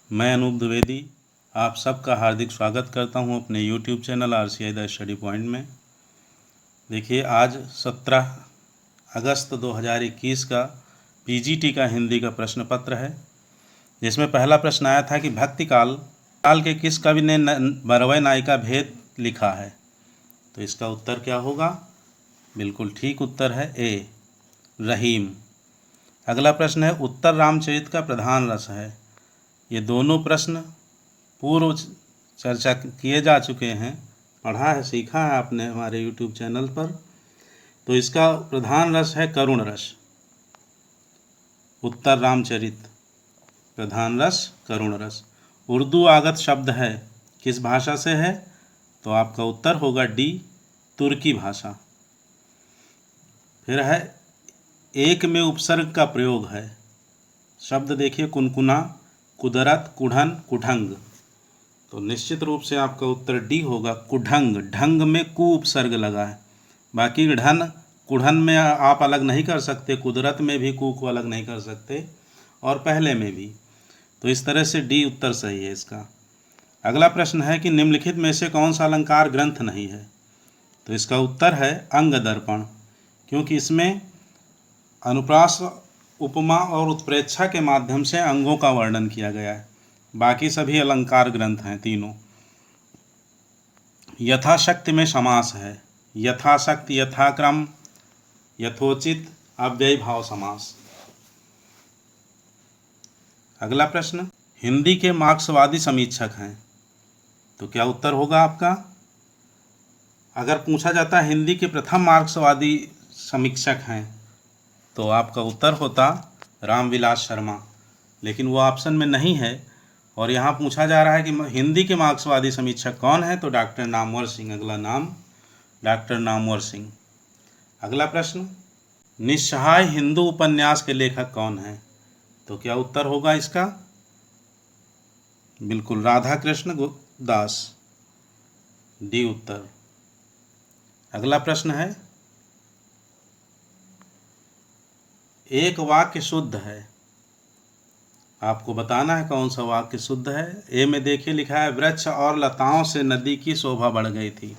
मैं अनूप द्विवेदी आप सबका हार्दिक स्वागत करता हूं अपने YouTube channel RCI the study point में। देखिए, आज 17 अगस्त 2021 का PGT का हिंदी का प्रश्न पत्र है, जिसमें पहला प्रश्न आया था कि भक्ति काल के किस कवि ने बरवै नायिका भेद लिखा है। तो इसका उत्तर क्या होगा? बिल्कुल ठीक उत्तर है ए, रहीम। अगला प्रश्न है, उत्तर रामचरित का प्रधान रस है। ये दोनों प्रश्न पूर्व चर्चा किए जा चुके हैं, पढ़ा है, सीखा है आपने हमारे YouTube चैनल पर। तो इसका प्रधान रस है करुण रस। उत्तर रामचरित प्रधान रस करुण रस। उर्दू आगत शब्द है, किस भाषा से है? तो आपका उत्तर होगा डी, तुर्की भाषा। फिर है, एक में उपसर्ग का प्रयोग है। शब्द देखिए, कुनकुना, कुदरत, कुढ़न, कुढ़ंग। तो निश्चित रूप से आपका उत्तर डी होगा, कुढ़ंग। ढंग में कु उपसर्ग लगा है। बाकी ढन कुढ़न में आप अलग नहीं कर सकते, कुदरत में भी कु को अलग नहीं कर सकते, और पहले में भी। तो इस तरह से डी उत्तर सही है इसका। अगला प्रश्न है कि निम्नलिखित में से कौन सा अलंकार ग्रंथ नहीं है। तो इसका उत्तर है अंग दर्पण, क्योंकि इसमें अनुप्रास, उपमा और उत्प्रेक्षा के माध्यम से अंगों का वर्णन किया गया है। बाकी सभी अलंकार ग्रंथ हैं तीनों। यथाशक्ति में समास है, यथाशक्ति, यथाक्रम, यथोचित, अव्ययी भाव समास। अगला प्रश्न, हिंदी के मार्क्सवादी समीक्षक हैं। तो क्या उत्तर होगा आपका? अगर पूछा जाता हिंदी के प्रथम मार्क्सवादी समीक्षक हैं, तो आपका उत्तर होता रामविलास शर्मा, लेकिन वो ऑप्शन में नहीं है। और यहाँ पूछा जा रहा है कि हिंदी के मार्क्सवादी समीक्षक कौन है, तो डॉक्टर नामवर सिंह। अगला नाम डॉक्टर नामवर सिंह। अगला प्रश्न, निस्सहाय हिंदू उपन्यास के लेखक कौन है? तो क्या उत्तर होगा इसका? बिल्कुल राधा कृष्ण दास, डी उत्तर। अगला प्रश्न है, एक वाक्य शुद्ध है, आपको बताना है कौन सा वाक्य शुद्ध है। ए में देखिए लिखा है, वृक्ष और लताओं से नदी की शोभा बढ़ गई थी।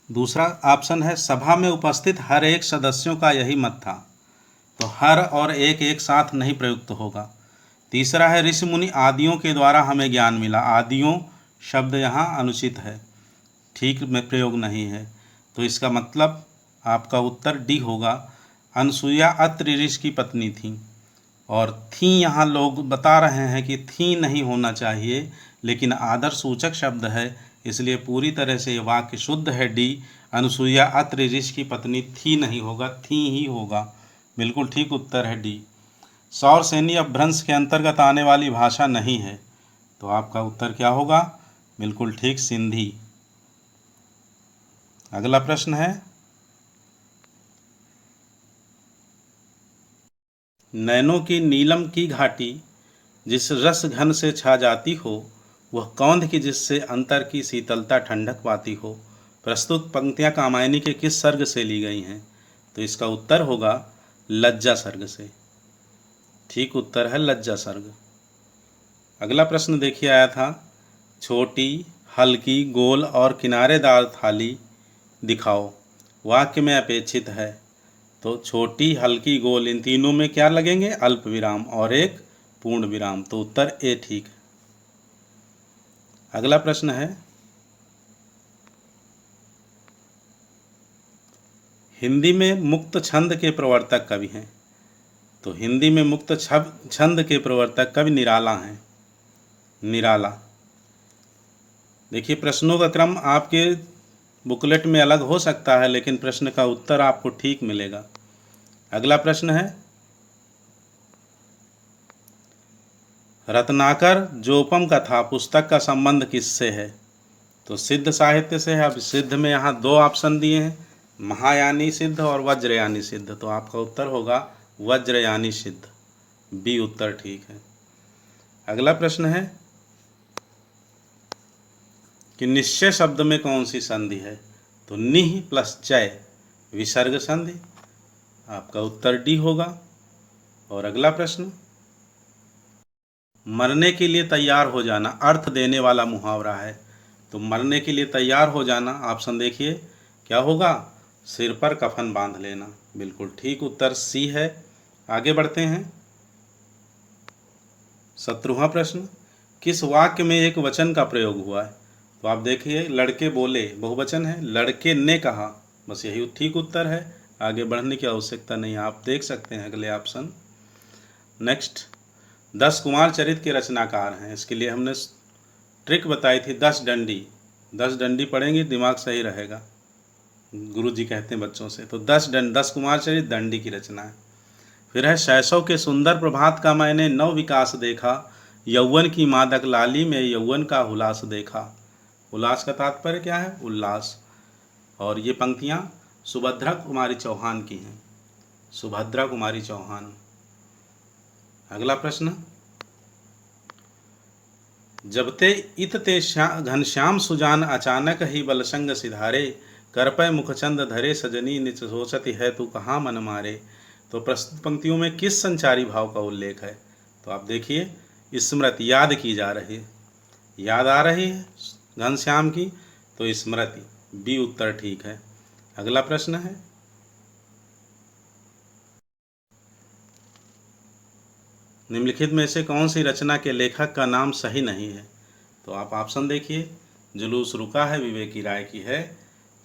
दूसरा ऑप्शन है, सभा में उपस्थित हर एक सदस्यों का यही मत था। तो हर और एक साथ नहीं प्रयुक्त होगा। तीसरा है, ऋषि मुनि आदियों के द्वारा हमें ज्ञान मिला। आदियों शब्द यहाँ अनुचित है, ठीक में प्रयोग नहीं है। तो इसका मतलब आपका उत्तर डी होगा, अनसुईया अत्रि ऋषि की पत्नी थी। और थी यहाँ लोग बता रहे हैं कि थी नहीं होना चाहिए, लेकिन आदर सूचक शब्द है, इसलिए पूरी तरह से ये वाक्य शुद्ध है डी, अनसुईया अत्रि ऋषि की पत्नी थी नहीं होगा, थी ही होगा। बिल्कुल ठीक उत्तर है डी। सौर सैनी अपभ्रंश के अंतर्गत आने वाली भाषा नहीं है। तो आपका उत्तर क्या होगा? बिल्कुल ठीक, सिंधी। अगला प्रश्न है, नैनों की नीलम की घाटी जिस रस घन से छा जाती हो, वह कौंध की जिससे अंतर की शीतलता ठंडक पाती हो। प्रस्तुत पंक्तियां कामायनी के किस सर्ग से ली गई हैं? तो इसका उत्तर होगा लज्जा सर्ग से। ठीक उत्तर है लज्जा सर्ग। अगला प्रश्न देखिए आया था, छोटी, हल्की, गोल और किनारेदार थाली दिखाओ, वाक्य में अपेक्षित है। तो छोटी, हल्की, गोल, इन तीनों में क्या लगेंगे? अल्प विराम और एक पूर्ण विराम। तो उत्तर ए ठीक है। अगला प्रश्न है, हिंदी में मुक्त छंद के प्रवर्तक कवि हैं। तो हिंदी में मुक्त छंद के प्रवर्तक कवि निराला हैं, निराला। देखिए, प्रश्नों का क्रम आपके बुकलेट में अलग हो सकता है, लेकिन प्रश्न का उत्तर आपको ठीक मिलेगा। अगला प्रश्न है, रत्नाकर जोपम कथा पुस्तक का संबंध किससे है? तो सिद्ध साहित्य से है। अब सिद्ध में यहाँ दो ऑप्शन दिए हैं, महायानी सिद्ध और वज्रयानी सिद्ध। तो आपका उत्तर होगा वज्रयानी सिद्ध, बी उत्तर ठीक है। अगला प्रश्न है कि निश्चय शब्द में कौन सी संधि है? तो निह प्लस चय, विसर्ग संधि। आपका उत्तर डी होगा। और अगला प्रश्न, मरने के लिए तैयार हो जाना अर्थ देने वाला मुहावरा है। तो मरने के लिए तैयार हो जाना, ऑप्शन देखिए क्या होगा, सिर पर कफन बांध लेना। बिल्कुल ठीक उत्तर सी है। आगे बढ़ते हैं। 17वां प्रश्न, किस वाक्य में एक वचन का प्रयोग हुआ है? तो आप देखिए, लड़के बोले बहुवचन है, लड़के ने कहा, बस यही ठीक उत्तर है। आगे बढ़ने की आवश्यकता नहीं, आप देख सकते हैं अगले ऑप्शन। नेक्स्ट, 10 कुमार चरित्र के रचनाकार हैं। इसके लिए हमने ट्रिक बताई थी, 10 डंडी। 10 डंडी पढ़ेंगे दिमाग सही रहेगा, गुरुजी कहते हैं बच्चों से। तो 10 कुमार चरित्र दंडी की रचना है। फिर है, शैशव के सुंदर प्रभात का मैंने नव विकास देखा, यौवन की मादक लाली में यौवन का हुलास देखा। उल्लास का तात्पर्य क्या है? उल्लास। और ये पंक्तियाँ सुभद्रा कुमारी चौहान की हैं, सुभद्रा कुमारी चौहान। अगला प्रश्न, जब ते इत ते घनश्याम सुजान अचानक ही बलसंग सिधारे, करपय मुखचंद धरे सजनी निच सोचती है तू कहाँ मन मारे। तो प्रस्तुत पंक्तियों में किस संचारी भाव का उल्लेख है? तो आप देखिए, स्मृति, याद की जा रही है, याद आ रही है घनश्याम की, तो स्मृति, बी उत्तर ठीक है। अगला प्रश्न है, निम्नलिखित में से कौन सी रचना के लेखक का नाम सही नहीं है? तो आप ऑप्शन देखिए, जुलूस रुका है विवेकी राय की है,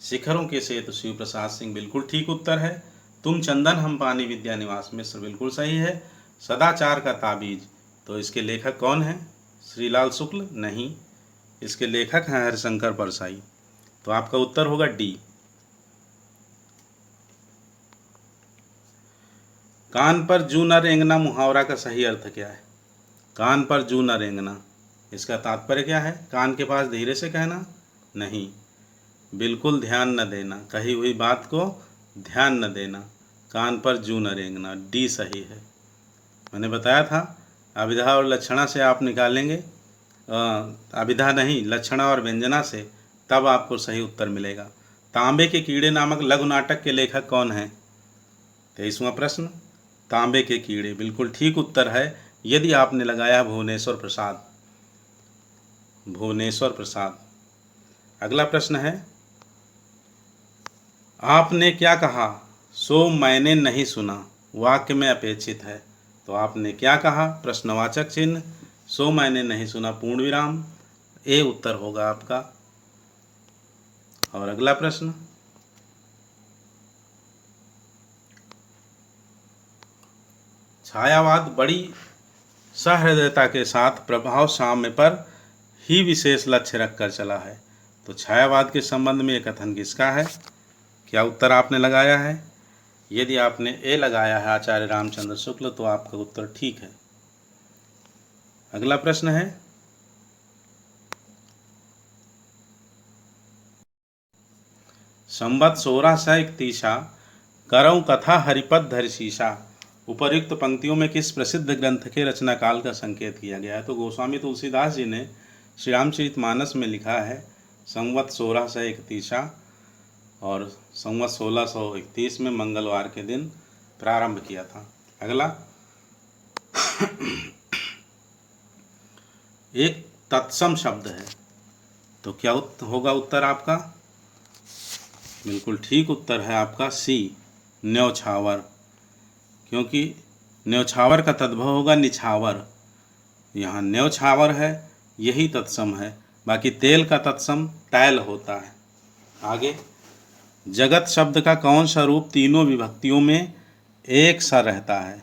शिखरों के सेतु शिव प्रसाद सिंह, बिल्कुल ठीक उत्तर है। तुम चंदन हम पानी विद्या निवास मिश्र, बिल्कुल सही है। सदाचार का ताबीज, तो इसके लेखक कौन हैं? श्रीलाल शुक्ल, नहीं, इसके लेखक हैं हरिशंकर परसाई। तो आपका उत्तर होगा डी। कान पर जू न रेंगना मुहावरा का सही अर्थ क्या है? कान पर जू न रेंगना, इसका तात्पर्य क्या है? कान के पास धीरे से कहना? नहीं, बिल्कुल ध्यान न देना, कही हुई बात को ध्यान न देना, कान पर जू न रेंगना, डी सही है। मैंने बताया था अभिधा और लक्षणा से आप निकालेंगे, अभिधा नहीं, लक्षणा और व्यंजना से, तब आपको सही उत्तर मिलेगा। तांबे के कीड़े नामक लघु नाटक के लेखक कौन हैं? 23वां प्रश्न, तांबे के कीड़े, बिल्कुल ठीक उत्तर है, यदि आपने लगाया भुवनेश्वर प्रसाद, भुवनेश्वर प्रसाद। अगला प्रश्न है, आपने क्या कहा सो मैंने नहीं सुना, वाक्य में अपेक्षित है। तो आपने क्या कहा, प्रश्नवाचक चिन्ह, सो मैंने नहीं सुना पूर्ण विराम, ए उत्तर होगा आपका। और अगला प्रश्न, छायावाद बड़ी सहृदयता के साथ प्रभाव साम्य पर ही विशेष लक्ष्य रखकर चला है। तो छायावाद के संबंध में यह कथन किसका है? क्या उत्तर आपने लगाया है? यदि आपने ए लगाया है आचार्य रामचंद्र शुक्ल, तो आपका उत्तर ठीक है। अगला प्रश्न है, संवत 1631 करऊं कथा हरिपद धरि शीशा, उपर्युक्त पंक्तियों में किस प्रसिद्ध ग्रंथ के रचना काल का संकेत किया गया है? तो गोस्वामी तुलसीदास जी ने श्री रामचरितमानस में लिखा है संवत 1631 और संवत 1631 में मंगलवार के दिन प्रारंभ किया था। अगला, एक तत्सम शब्द है, तो क्या होगा उत्तर आपका? बिल्कुल ठीक उत्तर है आपका सी, न्यौछावर, क्योंकि न्यौछावर का तद्भव होगा निछावर, यहाँ न्यौछावर है, यही तत्सम है। बाकी तेल का तत्सम तैल होता है। आगे, जगत शब्द का कौन सा रूप तीनों विभक्तियों में एक सा रहता है?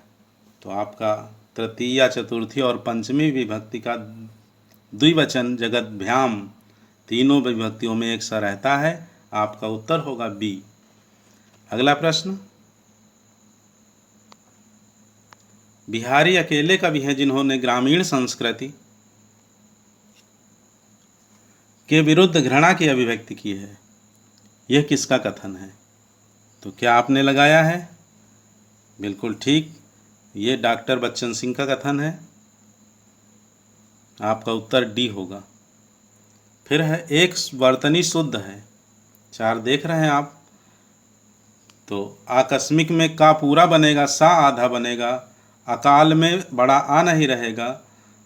तो आपका तृतीया, चतुर्थी और पंचमी विभक्ति का द्विवचन जगद्भ्याम तीनों विभक्तियों में एक सा रहता है, आपका उत्तर होगा बी। अगला प्रश्न, बिहारी अकेले कवि हैं जिन्होंने ग्रामीण संस्कृति के विरुद्ध घृणा की अभिव्यक्ति की है, यह किसका कथन है? तो क्या आपने लगाया है? बिल्कुल ठीक, ये डॉक्टर बच्चन सिंह का कथन है, आपका उत्तर डी होगा। फिर है, एक वर्तनी शुद्ध है, 4 देख रहे हैं आप, तो आकस्मिक में का पूरा बनेगा, सा आधा बनेगा, अकाल में बड़ा आ नहीं रहेगा,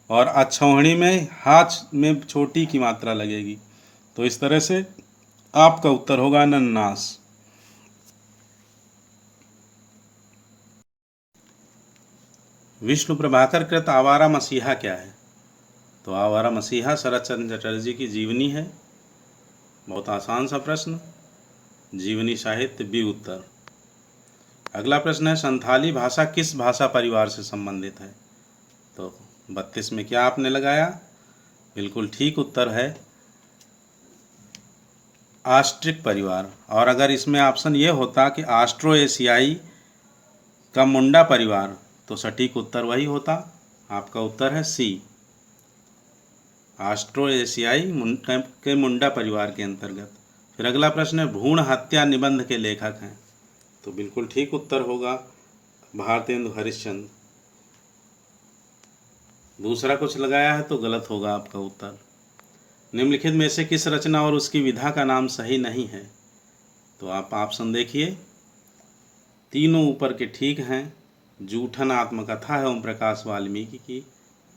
और अक्षौहिणी में हाथ में छोटी की मात्रा लगेगी। तो इस तरह से आपका उत्तर होगा अनन्नास। विष्णु प्रभाकर कृत आवारा मसीहा क्या है? तो आवारा मसीहा शरत चंद्र चटर्जी की जीवनी है। बहुत आसान सा प्रश्न, जीवनी साहित्य बी उत्तर। अगला प्रश्न है, संथाली भाषा किस भाषा परिवार से संबंधित है? तो 32 में क्या आपने लगाया? बिल्कुल ठीक उत्तर है आस्ट्रिक परिवार। और अगर इसमें ऑप्शन ये होता कि आस्ट्रो एशियाई का मुंडा परिवार, तो सटीक उत्तर वही होता। आपका उत्तर है सी, आस्ट्रो एशियाई के मुंडा परिवार के अंतर्गत। फिर अगला प्रश्न है, भ्रूण हत्या निबंध के लेखक हैं? तो बिल्कुल ठीक उत्तर होगा भारतेंदु हरिश्चंद्र। दूसरा कुछ लगाया है तो गलत होगा आपका उत्तर। निम्नलिखित में से किस रचना और उसकी विधा का नाम सही नहीं है? तो आप ऑप्शन देखिए, तीनों ऊपर के ठीक हैं। जूठन आत्मकथा है ओम प्रकाश वाल्मीकि की।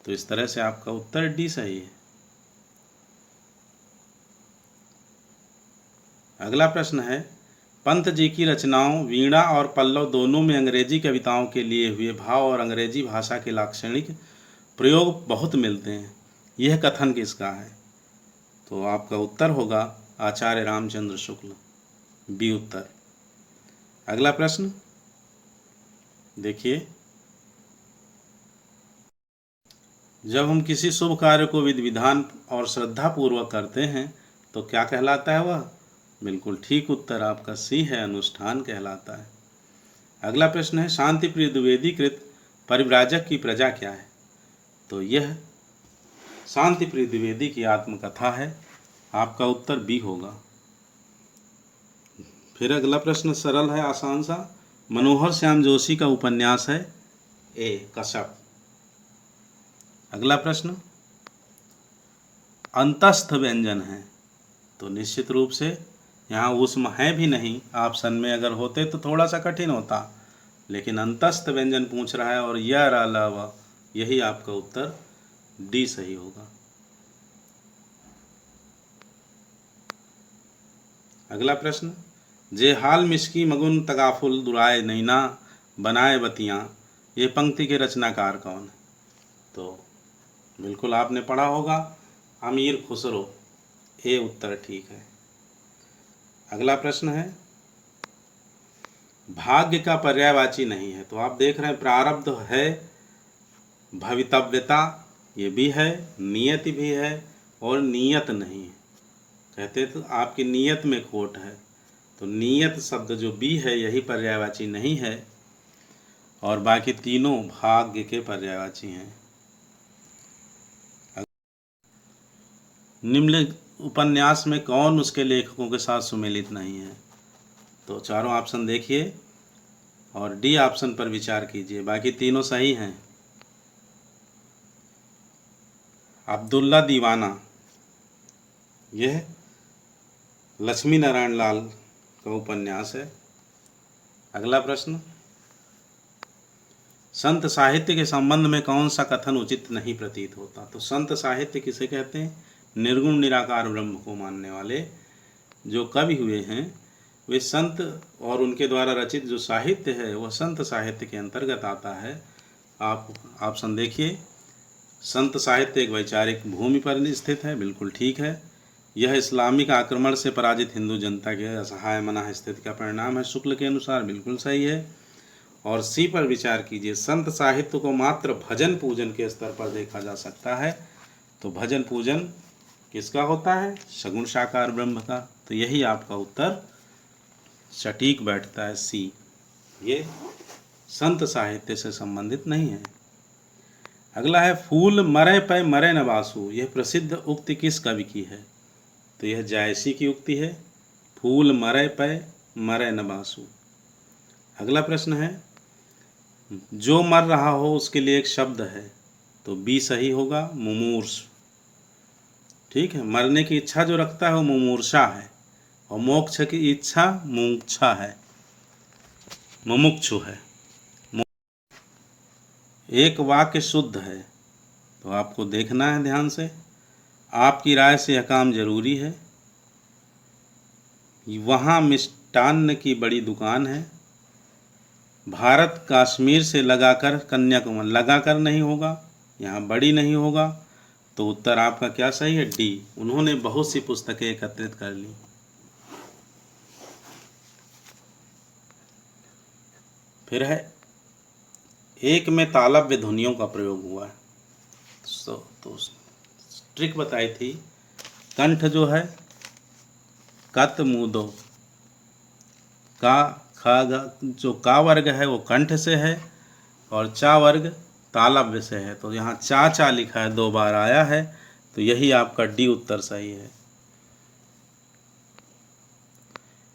तो इस तरह से आपका उत्तर डी सही है। अगला प्रश्न है, पंत जी की रचनाओं वीणा और पल्लव दोनों में अंग्रेजी कविताओं के लिए हुए भाव और अंग्रेजी भाषा के लाक्षणिक प्रयोग बहुत मिलते हैं। यह कथन किसका है? तो आपका उत्तर होगा आचार्य रामचंद्र शुक्ल, बी उत्तर। अगला प्रश्न देखिए, जब हम किसी शुभ कार्य को विधि विधान और श्रद्धा पूर्वक करते हैं तो क्या कहलाता है वह? बिल्कुल ठीक उत्तर आपका सी है, अनुष्ठान कहलाता है। अगला प्रश्न है, शांति प्रिय द्विवेदी कृत परिव्राजक की प्रजा क्या है? तो यह शांति प्रिय द्विवेदी की आत्मकथा है। आपका उत्तर बी होगा। फिर अगला प्रश्न सरल है, आसान सा, मनोहर श्याम जोशी का उपन्यास है? ए कश्यप। अगला प्रश्न, अंतस्थ व्यंजन है? तो निश्चित रूप से यहाँ उष्म है भी नहीं, ऑप्शन में अगर होते तो थोड़ा सा कठिन होता, लेकिन अंतस्थ व्यंजन पूछ रहा है और यह अलावा, यही आपका उत्तर डी सही होगा। अगला प्रश्न, जे हाल मिश्की मगुन तगाफुल दुराए नैना बनाए बतियाँ, ये पंक्ति के रचनाकार कौन है? तो बिल्कुल आपने पढ़ा होगा, अमीर खुसरो, ए उत्तर ठीक है। अगला प्रश्न है, भाग्य का पर्यायवाची नहीं है? तो आप देख रहे हैं प्रारब्ध है, भवितव्यता ये भी है, नियति भी है और नियत नहीं है। कहते तो आपकी नियत में खोट है, तो नियत शब्द जो बी है यही पर्यायवाची नहीं है, और बाकी तीनों भाग्य के पर्यायवाची हैं। निम्न उपन्यास में कौन उसके लेखकों के साथ सुमेलित नहीं है? तो चारों ऑप्शन देखिए और डी ऑप्शन पर विचार कीजिए, बाकी तीनों सही हैं। अब्दुल्ला दीवाना यह लक्ष्मी नारायण लाल का उपन्यास है। अगला प्रश्न, संत साहित्य के संबंध में कौन सा कथन उचित नहीं प्रतीत होता? तो संत साहित्य किसे कहते हैं? निर्गुण निराकार ब्रह्म को मानने वाले जो कवि हुए हैं वे संत, और उनके द्वारा रचित जो साहित्य है वह संत साहित्य के अंतर्गत आता है। आप ऑप्शन देखिए, संत साहित्य एक वैचारिक भूमि पर स्थित है, बिल्कुल ठीक है। यह इस्लामिक आक्रमण से पराजित हिंदू जनता के असहाय मना स्थिति का परिणाम है, शुक्ल के अनुसार, बिल्कुल सही है। और सी पर विचार कीजिए, संत साहित्य को मात्र भजन पूजन के स्तर पर देखा जा सकता है। तो भजन पूजन किसका होता है? सगुण साकार ब्रह्म का। तो यही आपका उत्तर सटीक बैठता है, सी, ये संत साहित्य से संबंधित नहीं है। अगला है, फूल मरे पे मरे न बासु, यह प्रसिद्ध उक्ति किस कवि की है? तो यह जायसी की उक्ति है, फूल मरे पे मरे न बासु। अगला प्रश्न है, जो मर रहा हो उसके लिए एक शब्द है? तो बी सही होगा, मुमूर्ष। ठीक है, मरने की इच्छा जो रखता है वो मुमूर्षा है, और मोक्ष की इच्छा मुमुक्षा है, मुमुक्षु है। एक वाक्य शुद्ध है? तो आपको देखना है ध्यान से। आपकी राय से यह काम जरूरी है। वहाँ मिष्टान्न की बड़ी दुकान है। भारत कश्मीर से लगाकर कन्याकुमारी, लगाकर नहीं होगा, यहाँ बड़ी नहीं होगा। तो उत्तर आपका क्या सही है? डी। उन्होंने बहुत सी पुस्तकें एकत्रित कर ली। फिर है, एक में तालव्य ध्वनियों का प्रयोग हुआ है। तो ट्रिक बताई थी। कंठ जो है कत मुदो, का खा जो का वर्ग है वो कंठ से है और चा वर्ग तालव्य से है। तो यहाँ चा चा लिखा है, 2 बार आया है, तो यही आपका डी उत्तर सही है।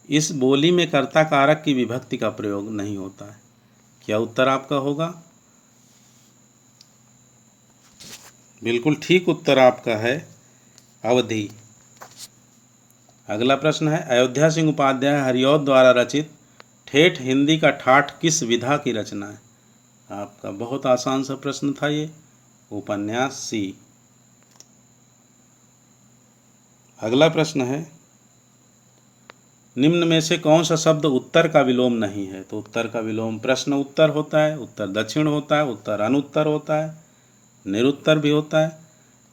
इस बोली में कर्ता कारक की विभक्ति का प्रयोग नहीं होता है। क्या उत्तर आपका होगा? बिल्कुल ठीक उत्तर आपका है अवधि। अगला प्रश्न है, अयोध्या सिंह उपाध्याय हरिऔध द्वारा रचित ठेठ हिंदी का ठाठ किस विधा की रचना है? आपका बहुत आसान सा प्रश्न था ये। उपन्यास सी। अगला प्रश्न है, निम्न में से कौन सा शब्द उत्तर का विलोम नहीं है? तो उत्तर का विलोम प्रश्न उत्तर होता है, उत्तर दक्षिण होता है, उत्तर अनुत्तर होता है, निरुत्तर भी होता है,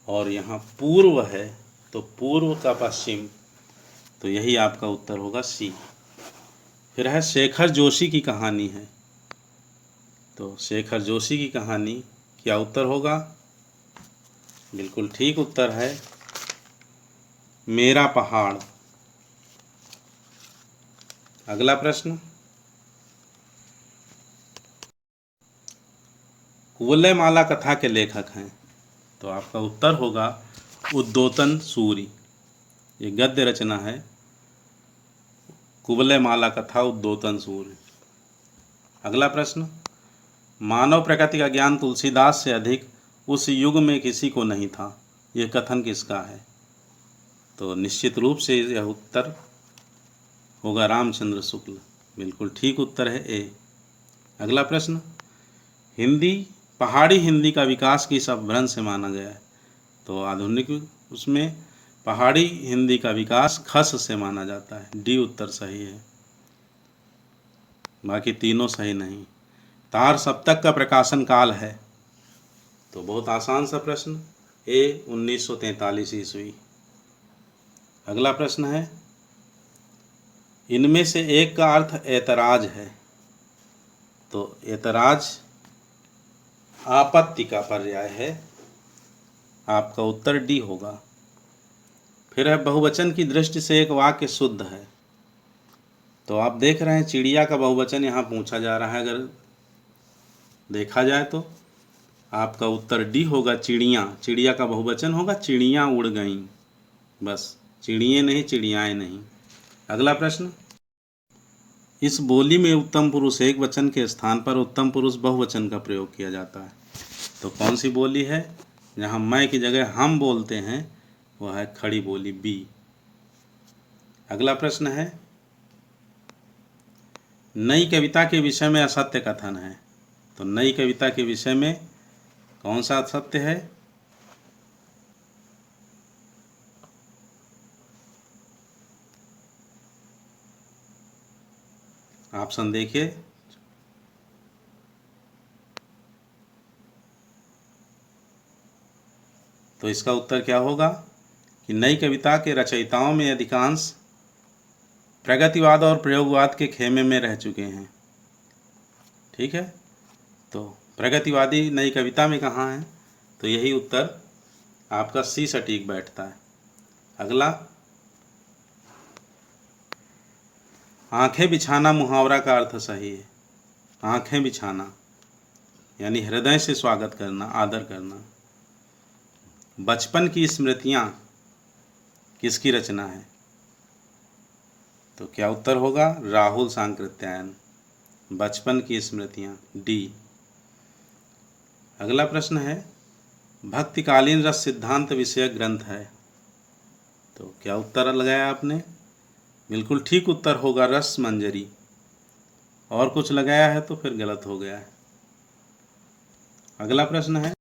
और यहाँ पूर्व है तो पूर्व का पश्चिम। तो यही आपका उत्तर होगा सी। फिर है, शेखर जोशी की कहानी है। तो शेखर जोशी की कहानी, क्या उत्तर होगा? बिल्कुल ठीक उत्तर है मेरा पहाड़। अगला प्रश्न, कुवलयमाला कथा के लेखक हैं। तो आपका उत्तर होगा उद्योतन सूरि। ये गद्य रचना है, कुवलयमाला कथा उद्योतन सूरि। अगला प्रश्न, मानव प्रकृति का ज्ञान तुलसीदास से अधिक उस युग में किसी को नहीं था। यह कथन किसका है? तो निश्चित रूप से यह उत्तर होगा रामचंद्र शुक्ल। बिल्कुल ठीक उत्तर है ए। अगला प्रश्न, हिंदी, पहाड़ी हिंदी का विकास किस अपभ्रंश से माना गया है? तो आधुनिक उसमें पहाड़ी हिंदी का विकास खस से माना जाता है। डी उत्तर सही है, बाकी तीनों सही नहीं। तार सप्तक का प्रकाशन काल है। तो बहुत आसान सा प्रश्न, ए 1943 ईस्वी। अगला प्रश्न है, इनमें से एक का अर्थ ऐतराज है। तो ऐतराज आपत्ति का पर्याय है। आपका उत्तर डी होगा। फिर है, बहुवचन की दृष्टि से एक वाक्य शुद्ध है। तो आप देख रहे हैं चिड़िया का बहुवचन यहाँ पूछा जा रहा है। अगर देखा जाए तो आपका उत्तर डी होगा, चिड़िया। चिड़िया का बहुवचन होगा चिड़ियाँ उड़ गईं। बस चिड़िए नहीं, चिड़ियाएँ नहीं। अगला प्रश्न, इस बोली में उत्तम पुरुष एक वचन के स्थान पर उत्तम पुरुष बहुवचन का प्रयोग किया जाता है। तो कौन सी बोली है जहाँ मैं की जगह हम बोलते हैं? वह है खड़ी बोली, बी। अगला प्रश्न है, नई कविता के विषय में असत्य कथन है। तो नई कविता के विषय में कौन सा असत्य है? ऑप्शन देखिए। तो इसका उत्तर क्या होगा कि नई कविता के रचयिताओं में अधिकांश प्रगतिवाद और प्रयोगवाद के खेमे में रह चुके हैं। ठीक है, तो प्रगतिवादी नई कविता में कहाँ है? तो यही उत्तर आपका सी सटीक बैठता है। अगला, आंखें बिछाना मुहावरा का अर्थ सही है। आंखें बिछाना यानी हृदय से स्वागत करना, आदर करना। बचपन की स्मृतियाँ किसकी रचना है? तो क्या उत्तर होगा? राहुल सांकृत्यायन, बचपन की स्मृतियाँ, डी। अगला प्रश्न है, भक्तिकालीन रस सिद्धांत विषयक ग्रंथ है। तो क्या उत्तर लगाया आपने? बिल्कुल ठीक उत्तर होगा रस मंजरी। और कुछ लगाया है तो फिर गलत हो गया है। अगला प्रश्न है,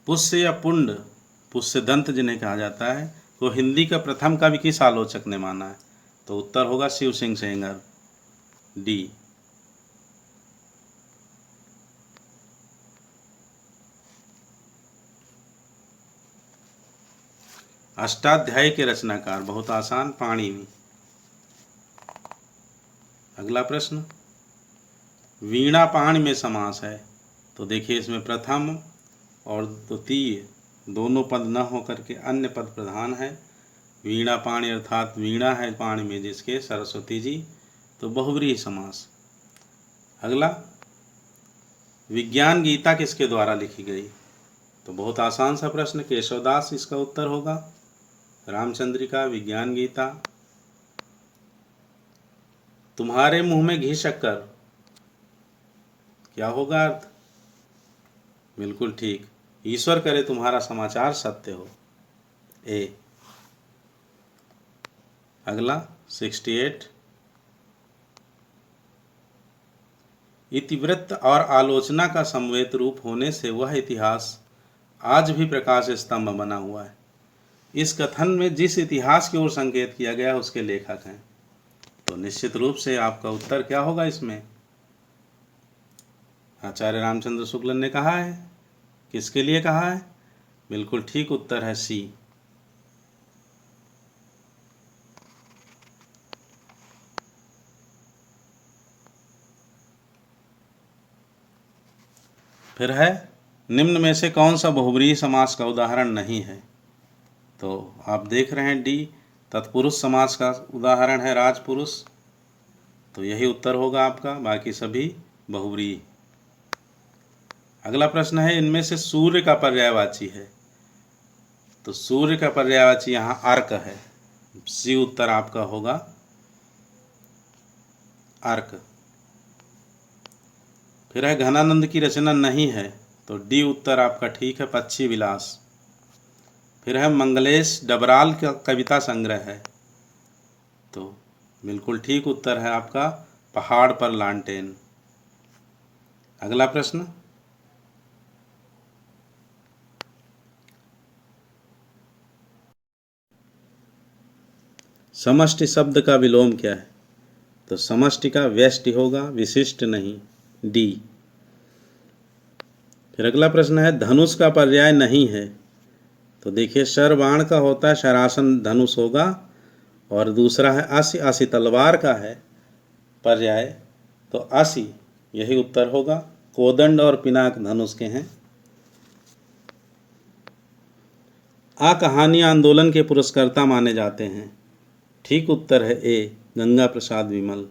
पुष्य या पुंड, पुष्य दंत जिन्हें कहा जाता है, वो हिंदी का प्रथम कवि किस आलोचक ने माना है? तो उत्तर होगा शिव सिंह सेंगर, डी। अष्टाध्यायी के रचनाकार, बहुत आसान, पाणिनि। अगला प्रश्न, वीणा पाण में समास है, तो देखिए इसमें प्रथम और द्वितीय दोनों पद न होकर के अन्य पद प्रधान है। वीणा पाणी अर्थात वीणा है पाणी में जिसके, सरस्वती जी, तो बहुव्रीहि समास। अगला, विज्ञान गीता किसके द्वारा लिखी गई? तो बहुत आसान सा प्रश्न, केशवदास इसका उत्तर होगा। रामचंद्रिका, विज्ञान गीता। तुम्हारे मुंह में घी शक्कर, क्या होगा अर्थ? बिल्कुल ठीक, ईश्वर करे तुम्हारा समाचार सत्य हो, ए। अगला 68, इतिवृत्त और आलोचना का समवेत रूप होने से वह इतिहास आज भी प्रकाश स्तंभ बना हुआ है। इस कथन में जिस इतिहास की ओर संकेत किया गया उसके लेखक हैं, तो निश्चित रूप से आपका उत्तर क्या होगा इसमें? आचार्य रामचंद्र शुक्ल ने कहा है। किसके लिए कहा है? बिल्कुल ठीक उत्तर है सी। फिर है, निम्न में से कौन सा बहुव्रीहि समास का उदाहरण नहीं है? तो आप देख रहे हैं डी, तत्पुरुष समास का उदाहरण है राजपुरुष, तो यही उत्तर होगा आपका, बाकी सभी बहुव्रीहि। अगला प्रश्न है, इनमें से सूर्य का पर्यायवाची है, तो सूर्य का पर्यायवाची यहाँ अर्क है, सी उत्तर आपका होगा, अर्क। फिर है, घनानंद की रचना नहीं है, तो डी उत्तर आपका ठीक है, पक्षी विलास। फिर है, मंगलेश डबराल का कविता संग्रह है, तो बिल्कुल ठीक उत्तर है आपका, पहाड़ पर लालटेन। अगला प्रश्न, समष्टि शब्द का विलोम क्या है? तो समष्टि का व्यष्टि होगा, विशिष्ट नहीं, डी। फिर अगला प्रश्न है, धनुष का पर्याय नहीं है, तो देखिए शरबाण का होता है, शरासन धनुष होगा, और दूसरा है आसी, आसी तलवार का है पर्याय, तो आसी यही उत्तर होगा। कोदंड और पिनाक धनुष के हैं। आ कहानी आंदोलन के पुरस्कर्ता माने जाते हैं, ठीक उत्तर है ए, गंगा प्रसाद विमल।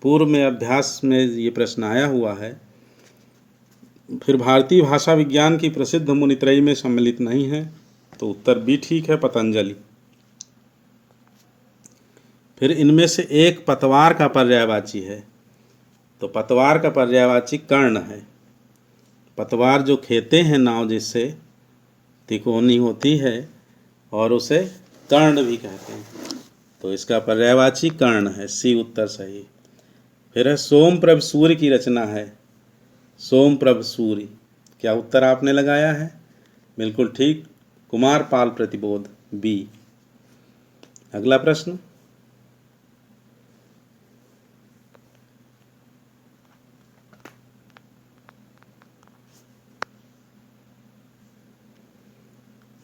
पूर्व में अभ्यास में ये प्रश्न आया हुआ है। फिर भारतीय भाषा विज्ञान की प्रसिद्ध मुनित्रयी में सम्मिलित नहीं है, तो उत्तर बी ठीक है, पतंजलि। फिर इनमें से एक पतवार का पर्यायवाची है, तो पतवार का पर्यायवाची कर्ण है। पतवार जो खेते हैं नाव जिससे तिकोनी होती है, और उसे कर्ण भी कहते हैं, तो इसका पर्यायवाची कर्ण है, सी उत्तर सही। फिर है, सोमप्रभ सूर्य की रचना है, सोमप्रभ सूर्य, क्या उत्तर आपने लगाया है? बिल्कुल ठीक, कुमारपाल प्रतिबोध, बी। अगला प्रश्न,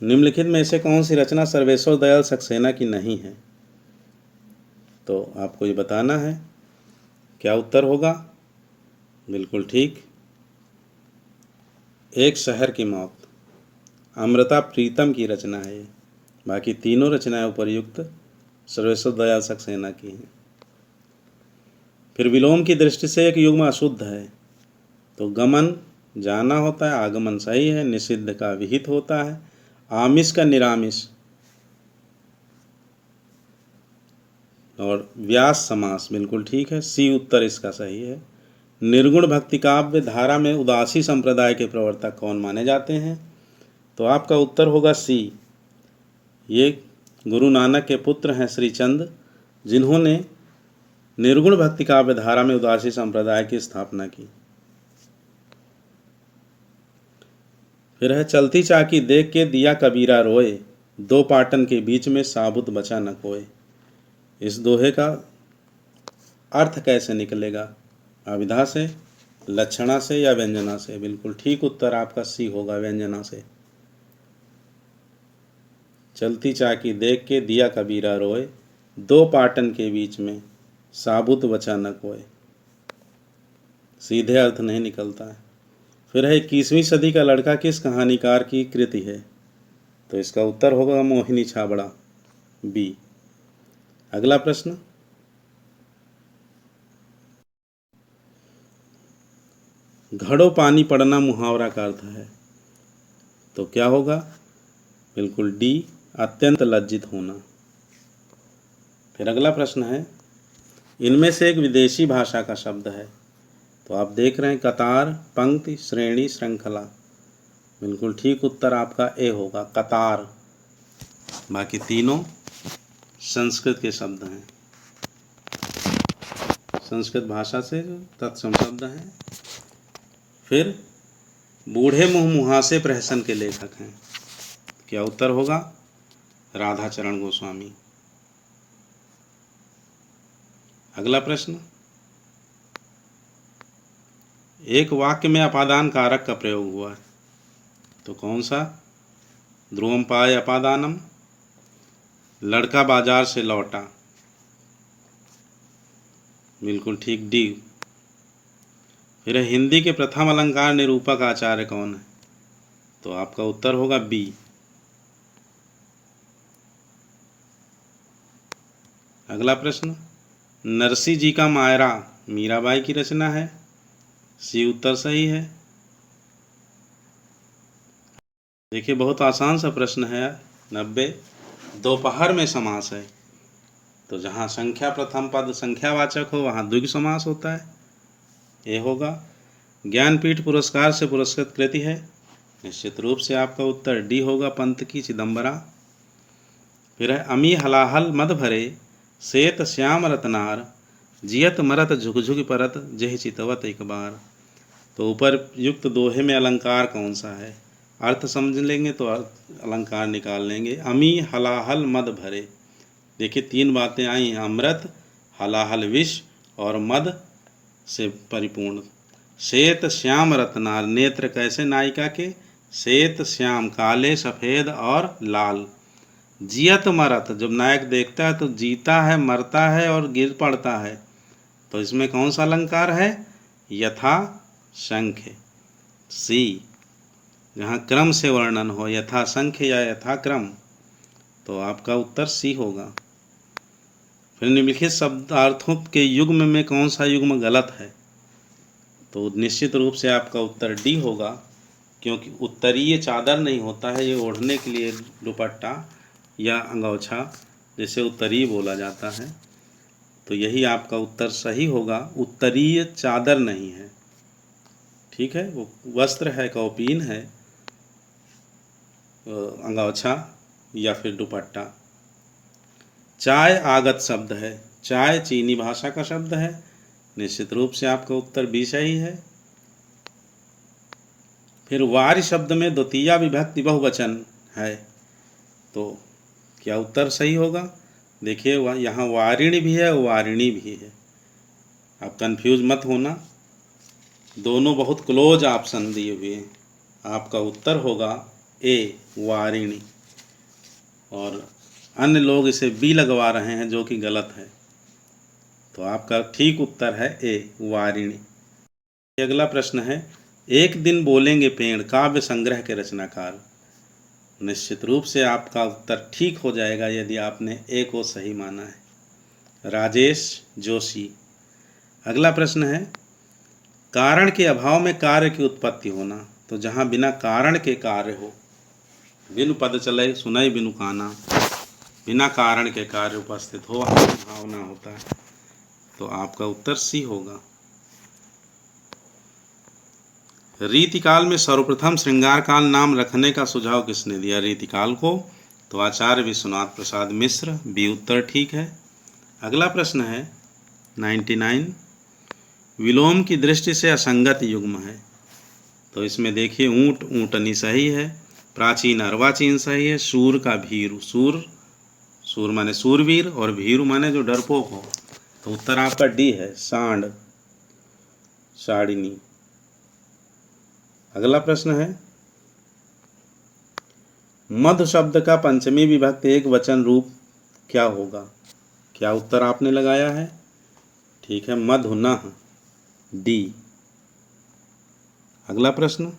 निम्नलिखित में से कौन सी रचना सर्वेश्वर दयाल सक्सेना की नहीं है? तो आपको ये बताना है, क्या उत्तर होगा? बिल्कुल ठीक, एक शहर की मौत, अमृता प्रीतम की रचना है। बाकी तीनों रचनाएं उपर्युक्त सर्वेश्वर दयाल सक्सेना की हैं। फिर विलोम की दृष्टि से एक युग्म अशुद्ध है, तो गमन जाना होता है, आगमन सही है, निषिद्ध का विहित होता है, आमिष का निरामिष, और व्यास समास बिल्कुल ठीक है, सी उत्तर इसका सही है। निर्गुण भक्ति काव्य धारा में उदासी संप्रदाय के प्रवर्तक कौन माने जाते हैं? तो आपका उत्तर होगा सी, ये गुरु नानक के पुत्र हैं श्रीचंद, जिन्होंने निर्गुण भक्ति काव्य धारा में उदासी संप्रदाय की स्थापना की। फिर है चलती चाकी देख के दिया कबीरा रोए, दो पाटन के बीच में साबुत बचा न कोय। इस दोहे का अर्थ कैसे निकलेगा? अविधा से, लक्षणा से या व्यंजना से? बिल्कुल ठीक उत्तर आपका सी होगा, व्यंजना से। चलती चाकी देख के दिया कबीरा रोए, दो पाटन के बीच में साबुत बचा न कोय। सीधे अर्थ नहीं निकलता है। फिर है 21वीं सदी का लड़का किस कहानीकार की कृति है? तो इसका उत्तर होगा मोहिनी छाबड़ा, बी। अगला प्रश्न, घड़ो पानी पड़ना मुहावरा का अर्थ है, तो क्या होगा? बिल्कुल डी, अत्यंत लज्जित होना। फिर अगला प्रश्न है, इनमें से एक विदेशी भाषा का शब्द है, तो आप देख रहे हैं कतार, पंक्ति, श्रेणी, श्रृंखला। बिल्कुल ठीक उत्तर आपका ए होगा, कतार। बाकी तीनों संस्कृत के शब्द हैं, संस्कृत भाषा से तत्सम शब्द हैं। फिर बूढ़े मुँह मुहासे प्रहसन के लेखक हैं, क्या उत्तर होगा? राधाचरण गोस्वामी। अगला प्रश्न, एक वाक्य में अपादान कारक का प्रयोग हुआ है, तो कौन सा? ध्रुवम पाय अपादानम, लड़का बाजार से लौटा। बिल्कुल ठीक, डी। फिर हिंदी के प्रथम अलंकार निरूपक आचार्य कौन है? तो आपका उत्तर होगा बी। अगला प्रश्न, नरसी जी का मायरा मीराबाई की रचना है, सी उत्तर सही है। देखिए बहुत आसान सा प्रश्न है। 90, दोपहर में समास है, तो जहाँ संख्या प्रथम पद संख्यावाचक हो वहाँ द्विगु समास होता है, ये होगा। ज्ञानपीठ पुरस्कार से पुरस्कृत कृति है, निश्चित रूप से आपका उत्तर डी होगा, पंत की चिदम्बरा। फिर है अमी हलाहल मद भरे, सेत श्याम रतनार, जियत मरत झुक झुक परत, जह चितवत एक बार। तो ऊपर युक्त दोहे में अलंकार कौन सा है? अर्थ समझ लेंगे तो अलंकार निकाल लेंगे। अमी हलाहल मद भरे, देखिए तीन बातें आई हैं, अमृत, हलाहल विष और मद से परिपूर्ण। श्वेत श्याम रत्नार, नेत्र कैसे नायिका के? श्वेत श्याम, काले, सफ़ेद और लाल। जियत मरत, जब नायक देखता है तो जीता है, मरता है और गिर पड़ता है, तो इसमें कौन सा अलंकार है? यथा संख्य, सी। जहाँ क्रम से वर्णन हो, यथा संख्य या यथा क्रम, तो आपका उत्तर सी होगा। फिर निम्नलिखित शब्दार्थों के युग्म में कौन सा युग्म गलत है? तो निश्चित रूप से आपका उत्तर डी होगा, क्योंकि उत्तरीय चादर नहीं होता है, ये ओढ़ने के लिए दुपट्टा या अंगोछा, जिसे उत्तरीय बोला जाता है, तो यही आपका उत्तर सही होगा। उत्तरीय चादर नहीं है, ठीक है, वो वस्त्र है, कौपीन है, अंगोछा या फिर दुपट्टा। चाय आगत शब्द है, चाय चीनी भाषा का शब्द है, निश्चित रूप से आपका उत्तर बी सही है। फिर वारि शब्द में द्वितीया विभक्ति बहुवचन है, तो क्या उत्तर सही होगा? देखिए यहाँ वारिणी भी है, वारिणी भी है, आप कंफ्यूज मत होना, दोनों बहुत क्लोज ऑप्शन दिए हुए हैं। आपका उत्तर होगा ए, वारिणी, और अन्य लोग इसे बी लगवा रहे हैं, जो कि गलत है, तो आपका ठीक उत्तर है ए, वारिणी। अगला प्रश्न है, एक दिन बोलेंगे पेड़ काव्य संग्रह के रचनाकार। निश्चित रूप से आपका उत्तर ठीक हो जाएगा यदि आपने ए को सही माना है, राजेश जोशी। अगला प्रश्न है, कारण के अभाव में कार्य की उत्पत्ति होना, तो जहाँ बिना कारण के कार्य हो, बिनु पद चले सुनई बिनु काना, बिना कारण के कार्य उपस्थित हो, वहाँ भावना होता है, तो आपका उत्तर सी होगा। रीतिकाल में सर्वप्रथम श्रृंगार काल नाम रखने का सुझाव किसने दिया रीतिकाल को? तो आचार्य विश्वनाथ प्रसाद मिश्र, बी उत्तर ठीक है। अगला प्रश्न है 99, विलोम की दृष्टि से असंगत युग्म है, तो इसमें देखिए ऊँट ऊँटनी सही है, प्राचीन अर्वाचीन सही है, सूर का भीरु, सूर माने सूरवीर और भीरु माने जो डरपोक हो। तो उत्तर आपका डी है, सांड, साड़िनी। अगला प्रश्न है, मधु शब्द का पंचमी विभक्ति एक वचन रूप क्या होगा? क्या उत्तर आपने लगाया है? ठीक है, मधुनः, डी। अगला प्रश्न,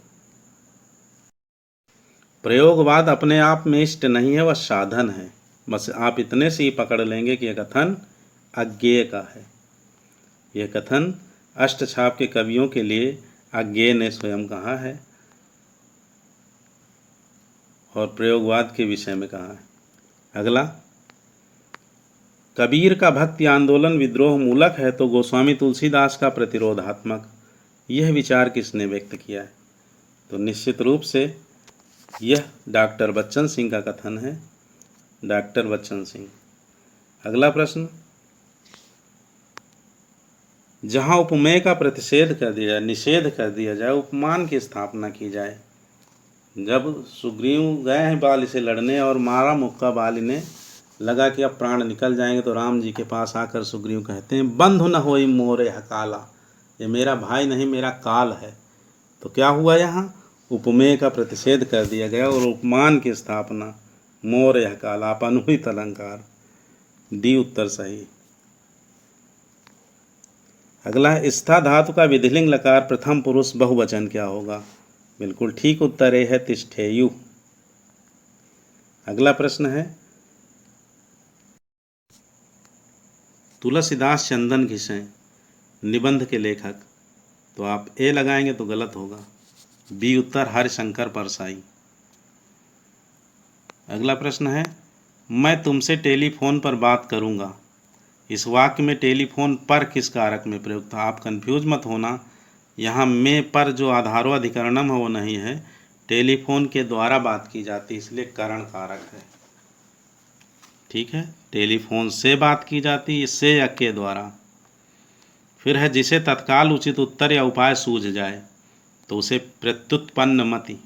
प्रयोगवाद अपने आप में इष्ट नहीं है, वह साधन है। बस आप इतने से ही पकड़ लेंगे कि यह कथन अज्ञेय का है। यह कथन अष्टछाप के कवियों के लिए अज्ञेय ने स्वयं कहा है और प्रयोगवाद के विषय में कहा है। अगला, कबीर का भक्ति आंदोलन विद्रोह मूलक है तो गोस्वामी तुलसीदास का प्रतिरोधात्मक, यह विचार किसने व्यक्त किया है? तो निश्चित रूप से यह डॉक्टर बच्चन सिंह का कथन है, डॉक्टर बच्चन सिंह। अगला प्रश्न, जहाँ उपमेय का प्रतिषेध कर दिया, निषेध कर दिया जाए, उपमान की स्थापना की जाए। जब सुग्रीव गए हैं बाली से लड़ने और मारा मुक्का बाली ने, लगा कि अब प्राण निकल जाएंगे, तो राम जी के पास आकर सुग्रीव कहते हैं, बंधु न होई मोरे हकाला, ये मेरा भाई नहीं मेरा काल है। तो क्या हुआ, यहाँ उपमेय का प्रतिषेध कर दिया गया और उपमान की स्थापना, मोर यह काला, अनुहित अलंकार, डी उत्तर सही। अगला, स्था धातु का विधिलिंग लकार प्रथम पुरुष बहुवचन क्या होगा? बिल्कुल ठीक उत्तर है तिष्ठेयु। अगला प्रश्न है, तुलसीदास चंदन घिसें निबंध के लेखक। तो आप ए लगाएंगे तो गलत होगा, बी उत्तर हरिशंकर परसाई। अगला प्रश्न है, मैं तुमसे टेलीफोन पर बात करूंगा। इस वाक्य में टेलीफोन पर किस कारक में प्रयुक्त था? आप कंफ्यूज मत होना, यहाँ में पर जो आधारोधिकरणम है वो नहीं है, टेलीफोन के द्वारा बात की जाती है इसलिए करण कारक है। ठीक है, टेलीफोन से बात की जाती है, से या के द्वारा। फिर है, जिसे तत्काल उचित उत्तर या उपाय सूझ जाए तो उसे प्रत्युत्पन्न मति,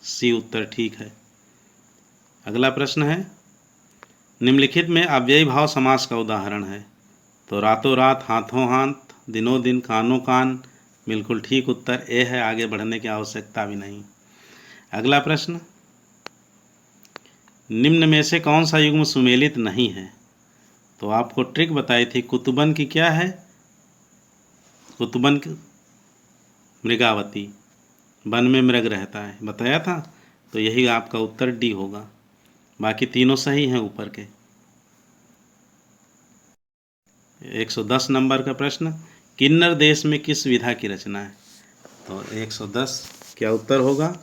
सी उत्तर ठीक है। अगला प्रश्न है, निम्नलिखित में अव्ययी भाव समास का उदाहरण है। तो रातों रात, हाथों हाथ, दिनों दिन, कानों कान, बिल्कुल ठीक उत्तर ए है, आगे बढ़ने की आवश्यकता भी नहीं। अगला प्रश्न, निम्न में से कौन सा युग्म सुमेलित नहीं है? तो आपको ट्रिक बताई थी, कुतुबन की क्या है? कुतुबन की मृगावती, वन में मृग रहता है, बताया था। तो यही आपका उत्तर डी होगा, बाकी तीनों सही हैं ऊपर के। 110 नंबर का प्रश्न, किन्नर देश में किस विधा की रचना है? तो 110 क्या उत्तर होगा?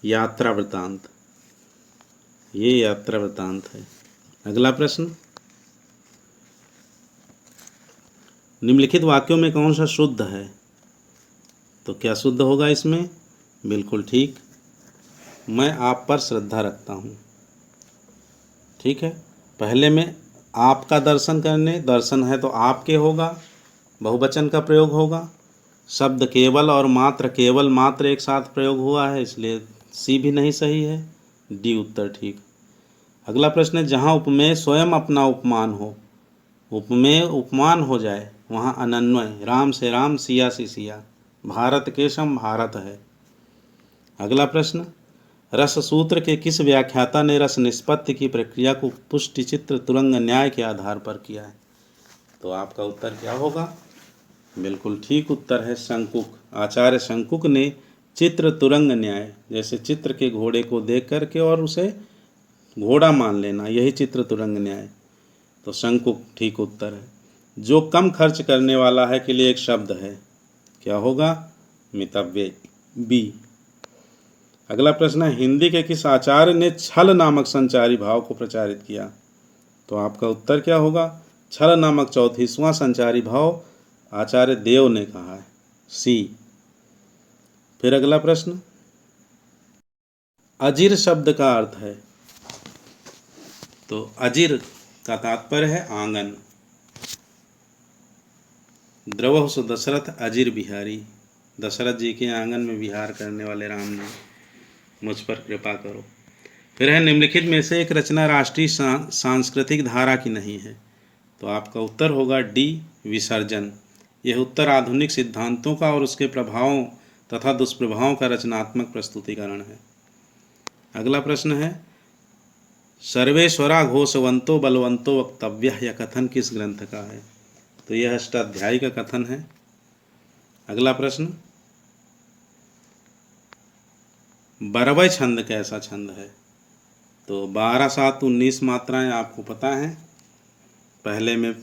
यात्रा वृत्तांत, ये यात्रा वृत्तांत है। अगला प्रश्न, निम्नलिखित वाक्यों में कौन सा शुद्ध है? तो क्या शुद्ध होगा इसमें? बिल्कुल ठीक, मैं आप पर श्रद्धा रखता हूँ। ठीक है, पहले में आपका दर्शन करने, दर्शन है तो आपके होगा, बहुवचन का प्रयोग होगा। शब्द केवल और मात्र, केवल मात्र एक साथ प्रयोग हुआ है, इसलिए सी भी नहीं सही है, डी उत्तर ठीक। अगला प्रश्न है, जहाँ उपमेय स्वयं अपना उपमान हो, उपमेय उपमान हो जाए, वहाँ अनन्वय, राम से राम, सिया से सिया, भारत केशम भारत है। अगला प्रश्न, रस सूत्र के किस व्याख्याता ने रस निष्पत्ति की प्रक्रिया को पुष्टि चित्र तुरंग न्याय के आधार पर किया है? तो आपका उत्तर क्या होगा? बिल्कुल ठीक उत्तर है शंकुक। आचार्य शंकुक ने चित्र तुरंग न्याय, जैसे चित्र के घोड़े को देख करके और उसे घोड़ा मान लेना, यही चित्र तुरंग न्याय। तो शंकुक ठीक उत्तर है। जो कम खर्च करने वाला है के लिए एक शब्द है, क्या होगा? मितव्यय, बी। अगला प्रश्न है, हिंदी के किस आचार्य ने छल नामक संचारी भाव को प्रचारित किया? तो आपका उत्तर क्या होगा? छल नामक 34वां संचारी भाव आचार्य देव ने कहा है, सी। फिर अगला प्रश्न, अजिर शब्द का अर्थ है? तो अजिर का तात्पर्य है आंगन। द्रवहु सु दशरथ अजिर बिहारी, दशरथ जी के आंगन में विहार करने वाले राम जी, मुझ पर कृपा करो। फिर है निम्नलिखित में से एक रचना राष्ट्रीय सांस्कृतिक धारा की नहीं है। तो आपका उत्तर होगा डी, विसर्जन। यह उत्तर आधुनिक सिद्धांतों का और उसके प्रभावों तथा दुष्प्रभावों का रचनात्मक प्रस्तुतिकरण है। अगला प्रश्न है, सर्वेश्वरा घोषवंतो बलवंतो वक्तव्य, यह कथन किस ग्रंथ का है? तो यह अष्टाध्यायी का कथन है। अगला प्रश्न, बरवय छंद कैसा छंद है? तो 12 7 19 मात्राएं आपको पता हैं। पहले में,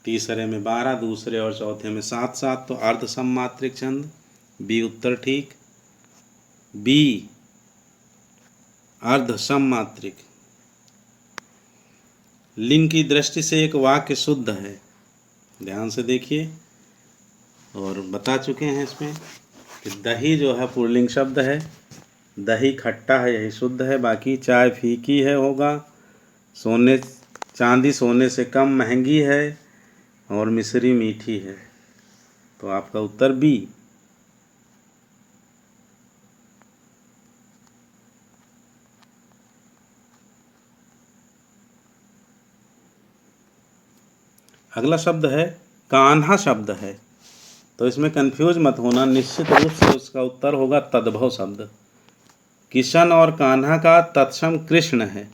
तीसरे में 12, दूसरे और चौथे में 7 7, तो अर्ध सममात्रिक छंद। बी उत्तर ठीक। बी अर्ध सममात्रिक। लिंग की दृष्टि से एक वाक्य शुद्ध है, ध्यान से देखिए, और बता चुके हैं इसमें कि दही जो है पुल्लिंग शब्द है, दही खट्टा है यही शुद्ध है, बाकी चाय फीकी है होगा, चांदी सोने से कम महंगी है, और मिश्री मीठी है। तो आपका उत्तर बी। अगला शब्द है कान्हा शब्द है। तो इसमें कंफ्यूज मत होना, निश्चित रूप से उसका उत्तर होगा तद्भव शब्द। किशन और कान्हा का तत्सम कृष्ण है।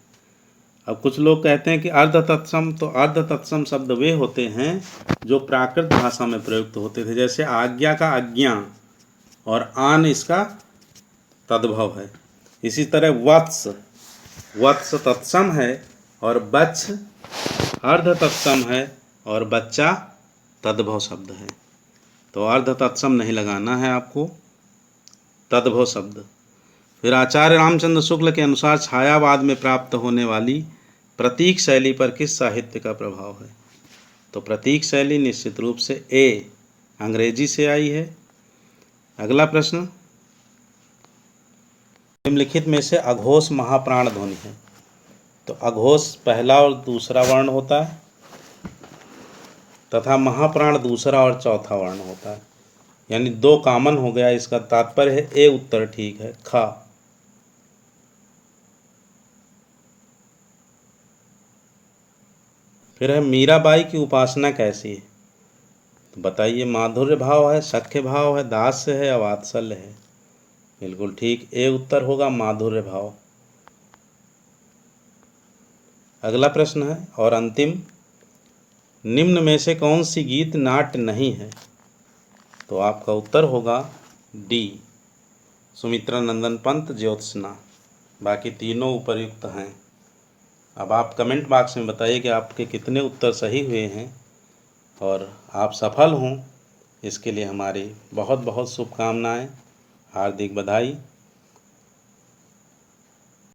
अब कुछ लोग कहते हैं कि अर्ध तत्सम, तो अर्ध तत्सम शब्द वे होते हैं जो प्राकृत भाषा में प्रयुक्त होते थे, जैसे आज्ञा का आज्ञा और आन इसका तद्भव है। इसी तरह वत्स, वत्स तत्सम है और वत्स अर्ध तत्सम है और बच्चा तद्भव शब्द है। तो अर्ध तत्सम नहीं लगाना है आपको, तद्भव शब्द। फिर आचार्य रामचंद्र शुक्ल के अनुसार छायावाद में प्राप्त होने वाली प्रतीक शैली पर किस साहित्य का प्रभाव है? तो प्रतीक शैली निश्चित रूप से ए, अंग्रेजी से आई है। अगला प्रश्न, निम्नलिखित में से अघोष महाप्राण ध्वनि है। तो अघोष पहला और दूसरा वर्ण होता है तथा महाप्राण दूसरा और चौथा वर्ण होता है, यानी 2 कॉमन हो गया। इसका तात्पर्य है ए उत्तर ठीक है, खा। फिर है मीराबाई की उपासना कैसी है? तो बताइए, माधुर्य भाव है, सख्य भाव है, दास्य है या वात्सल्य है? बिल्कुल ठीक, ए उत्तर होगा माधुर्य भाव। अगला प्रश्न है और अंतिम, निम्न में से कौन सी गीत नाट्य नहीं है? तो आपका उत्तर होगा डी, सुमित्रा नंदन पंत, ज्योत्सना। बाकी तीनों उपयुक्त हैं। अब आप कमेंट बॉक्स में बताइए कि आपके कितने उत्तर सही हुए हैं, और आप सफल हों इसके लिए हमारी बहुत बहुत शुभकामनाएं, हार्दिक बधाई।